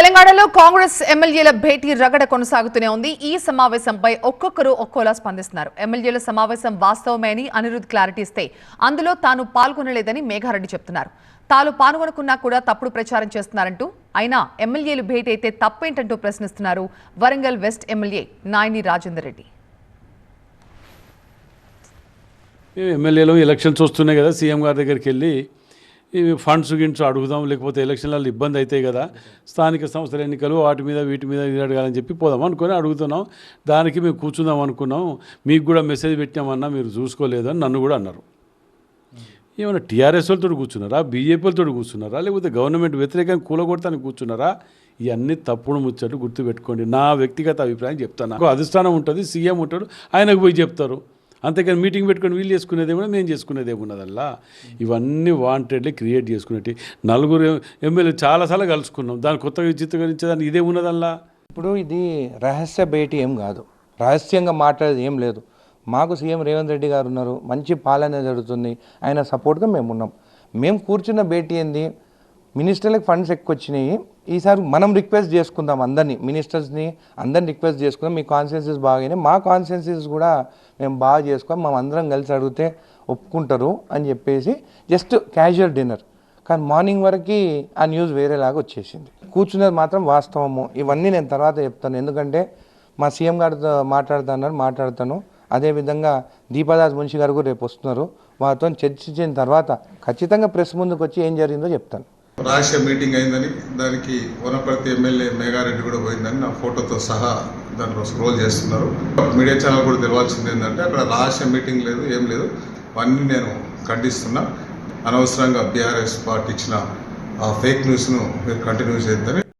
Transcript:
తెలంగాణలో కాంగ్రెస్ ఎమ్మెల్యేల భేటీ రగడ కొనసాగుతూనే ఉంది. ఈ సమావేశంపై ఒక్కొక్కరు ఒక్కోలా స్పందిస్తున్నారు. ఎమ్మెల్యేల సమావేశం వాస్తవమే అని అనిరుద్ క్లారిటీ ఇస్తే అందులో తాను పాల్గొనలేదని మేఘారెడ్డి చెప్తున్నారు. తాను పాల్గొనకున్నా కూడా తప్పుడు ప్రచారం చేస్తున్నారంటూ, అయినా ఎమ్మెల్యేలు భేటీ అయితే తప్పేంటంటూ ప్రశ్నిస్తున్నారు వరంగల్ వెస్ట్ ఎమ్మెల్యే నాయని రాజేందర్ రెడ్డి. ఎమ్మెల్యేలు ఎలక్షన్స్ వస్తున్నాయి కదా, సీఎం గారి దగ్గరికి వెళ్ళి ఫండ్స్ గిన్స్ అడుగుదాం, లేకపోతే ఎలక్షన్లలో ఇబ్బంది అవుతాయి కదా, స్థానిక సంస్థల ఎన్నికలు వీటి మీద ఇది అడగాలని చెప్పి పోదాం అనుకొని అడుగుతున్నాం. దానికి మేము కూర్చుందాం అనుకున్నాం, మీకు కూడా మెసేజ్ పెట్టామన్నా మీరు చూసుకోలేదు అని నన్ను కూడా అన్నారు. ఏమన్నా టీఆర్ఎస్ వాళ్ళతో కూర్చున్నారా, బీజేపీ వాళ్ళతో కూర్చున్నారా, లేకపోతే గవర్నమెంట్ వ్యతిరేకంగా కూలగొడతానికి కూర్చున్నారా? ఇవన్నీ తప్పుడు ముచ్చట్లు గుర్తుపెట్టుకోండి. నా వ్యక్తిగత అభిప్రాయం చెప్తాను. అధిష్టానం ఉంటుంది, సీఎం ఉంటాడు, ఆయనకు పోయి చెప్తారు. అంతేకాని మీటింగ్ పెట్టుకొని వీళ్ళు చేసుకునేదేమన్నా మేము చేసుకునేదేమున్నదల్లా. ఇవన్నీ వాంటెడ్లీ క్రియేట్ చేసుకునేవి. నలుగురు ఎమ్మెల్యే చాలాసార్లు కలుసుకున్నాం, దాన్ని కొత్తగా చిత్రీకరించేదాన్ని ఇదే ఉన్నదల్లా. ఇప్పుడు ఇది రహస్య భేటీ ఏం కాదు, రహస్యంగా మాట్లాడేది ఏం లేదు. మాకు సీఎం రేవంత్ రెడ్డి గారు ఉన్నారు, మంచి పాలన జరుగుతుంది, ఆయన సపోర్ట్గా మేము ఉన్నాం. మేము కూర్చున్న భేటీ ఏంది, మినిస్టర్లకు ఫండ్స్ ఎక్కువ వచ్చినాయి, ఈసారి మనం రిక్వెస్ట్ చేసుకుందాం, అందరినీ మినిస్టర్స్ని అందరిని రిక్వెస్ట్ చేసుకుందాం, మీ కాన్సెన్సెస్ బాగానే మా కాన్సెన్సెస్ కూడా మేము బాగా చేసుకోం, మేము అందరం కలిసి అడిగితే ఒప్పుకుంటారు అని చెప్పేసి జస్ట్ క్యాజువల్ డిన్నర్. కానీ మార్నింగ్ వరకు ఆ న్యూస్ వేరేలాగా వచ్చేసింది. కూర్చున్నది మాత్రం వాస్తవము. ఇవన్నీ నేను తర్వాత చెప్తాను, ఎందుకంటే మా సీఎం గారితో మాట్లాడతాను. అదేవిధంగా దీపాదాస్ మున్షి గారు కూడా రేపు వస్తున్నారు, వారితో చర్చించిన తర్వాత ఖచ్చితంగా ప్రెస్ ముందుకు వచ్చి ఏం జరిగిందో చెప్తాను. రహస్య మీటింగ్ అయిందని, దానికి వనపర్తి ఎమ్మెల్యే మేఘారెడ్డి కూడా పోయిందని నా ఫోటోతో సహా దాంట్లో స్క్రోల్ చేస్తున్నారు. మీడియా ఛానల్ కూడా తెలవాల్సింది ఏంటంటే అక్కడ రహస్య మీటింగ్ లేదు, ఏం లేదు. అవన్నీ నేను ఖండిస్తున్నా. అనవసరంగా బీఆర్ఎస్ పార్టీ ఇచ్చిన ఆ ఫేక్ న్యూస్ను మీరు కంటిన్యూ చేద్దని